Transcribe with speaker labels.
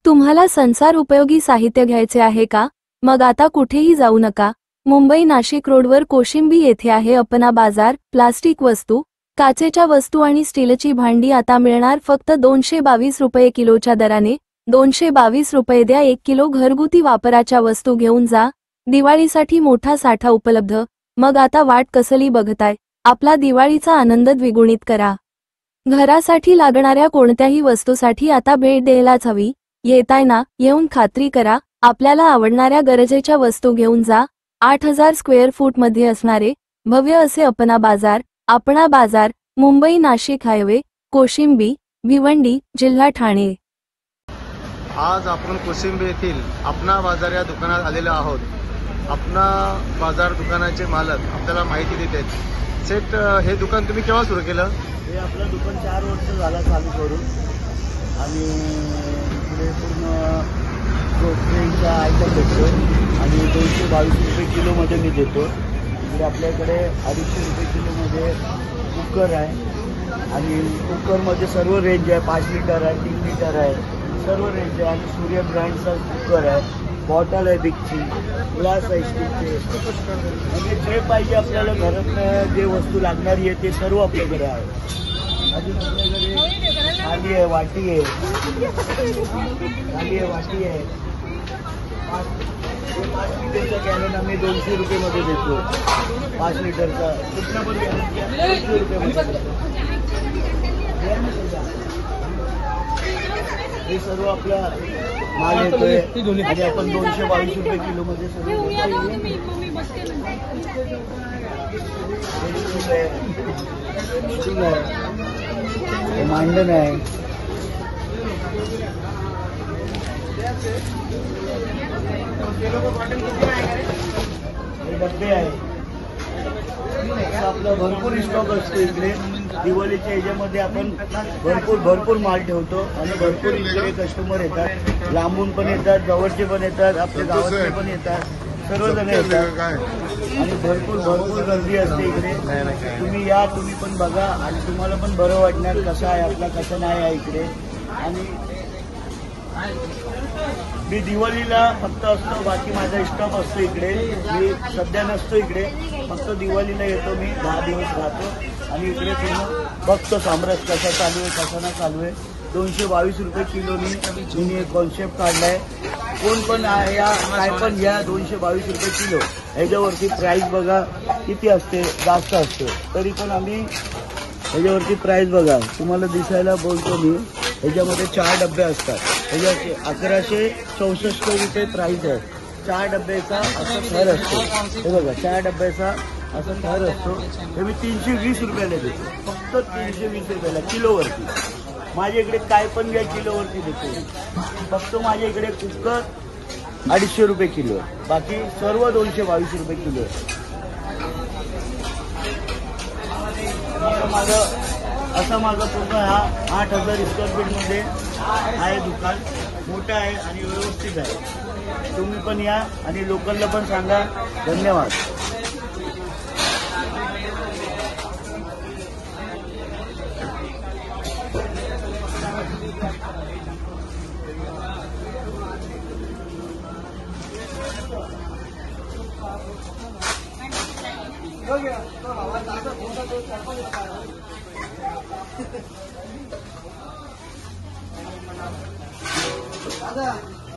Speaker 1: तुम्हाला संसार उपयोगी साहित्य घ्यायचे आहे का? मग आता कुठेही जाऊ नका. मुंबई नाशिक रोडवर कोशिंबी येथे आहे अपना बाजार. प्लास्टिक वस्तू, काचेच्या वस्तू आणि स्टीलची भांडी आता मिळणार फक्त 222 रुपये किलोच्या दराने. 222 रुपये द्या 1 किलो घरगुती वापराच्या वस्तू घेऊन जा. दिवाळीसाठी मोठा साठा उपलब्ध. मग आता वाट कसली बघताय? आपला दिवाळीचा आनंद द्विगुणित करा. घरासाठी लागणाऱ्या कोणत्याही वस्तूसाठी आता भेट द्यायलाच हवी. येताय ना? येऊन खात्री करा. आपल्याला आवडणाऱ्या गरजेच्या वस्तू घेऊन जा. 8000 स्क्वेअर फूट मध्ये असणारे भव्य असे अपना बाजार, मुंबई नाशिक हायवे, कोशिंबी, भिवंडी, जिल्हा ठाणे.
Speaker 2: आज आपण कोशिंबी येथील अपना बाजार या दुकानात आलेलो आहोत. अपना बाजार दुकानाचे मालक आपल्याला माहिती देत आहेत. सेट, हे दुकान तुम्ही केव्हा सुरू केलं?
Speaker 3: हे आपलं दुकान 4 वर्ष झालं चालू करून आणि इकडे पूर्ण ग्रोसरीचा आयटम भेटतो आणि 222 रुपये किलोमध्ये मी देतो. इकडे आपल्याकडे 250 रुपये किलोमध्ये कुकर आहे आणि कुकरमध्ये सर्व रेंज आहे. 5 लिटर आहे, 3 लिटर आहे, सर्व रेंज आहे. आणि सूर्य ब्रँडचा कुकर आहे. बॉटल आहे बिगची, ग्लास आहे स्टीलचे. म्हणजे जे पाहिजे आपल्याला घरात जे वस्तू लागणारी आहे ते सर्व आपल्याकडे आहे. अजून आपल्याकडे थाली आहे, वाटी आहे, वाटी आहे. 5 लिटरचा गॅलन आम्ही 200 रुपयेमध्ये देतो. 5 लिटरचा कुठला पण गॅलन घ्या 200 रुपयेमध्ये देतो. हे सर्व आपला माल येतोय आणि आपण 222 रुपये किलोमध्ये सर्व मांडण आहे. डब्बे आहे. आपला भरपूर स्टॉक असतो इकडे. दिवाळीच्या ह्याच्यामध्ये आपण भरपूर माल ठेवतो आणि भरपूर इकडे कस्टमर येतात. लांबून पण येतात, जवळचे पण येतात, आपल्या गावातले पण येतात, सर्वजण येतात आणि भरपूर गर्दी असते इकडे. तुम्ही या, तुम्ही पण बघा आणि तुम्हाला पण बरं वाटणार कसं आहे आपला, कसं नाही आहे इकडे. आणि मी दिवाळीला फक्त असतो, बाकी माझा स्टॉप असतो इकडे. मी सध्या नसतो इकडे, फक्त दिवाळीला येतो. मी 10 दिवस राहतो आणि इकडे पूर्ण बघतो साम्राज्य कसा चालू आहे, कसा नाही चालू आहे. 222 रुपये किलोनी मी एक कॉन्सेप्ट काढलाय. कोण पण या काय पण घ्या, 222 रुपये किलो. ह्याच्यावरती प्राईस बघा किती असते, जास्त असते तरी पण आम्ही ह्याच्यावरती प्राईस बघा तुम्हाला दिसायला बोलतो मी. ह्याच्यामध्ये 4 डबे असतात. ह्याच्याचे 1164 रुपये प्राईस आहे. 4 डब्याचा असा थर असतो. हे बघा 4 डब्याचा असा थर असतो. हे मी 320 रुपयाला देतो, फक्त 320 रुपयाला किलोवरती. माझ्या इकडे काय पण घ्या किलोवरती देतो. फक्त माझ्या इकडे कुकर 250 रुपये किलो, बाकी सर्व 222 रुपये किलो. माझं पूर्ण हा 8000 स्क्वेअर फीटमध्ये आहे दुकान. मोठं आहे आणि व्यवस्थित आहे. तुम्ही पण या आणि लोकलला पण सांगा. धन्यवाद.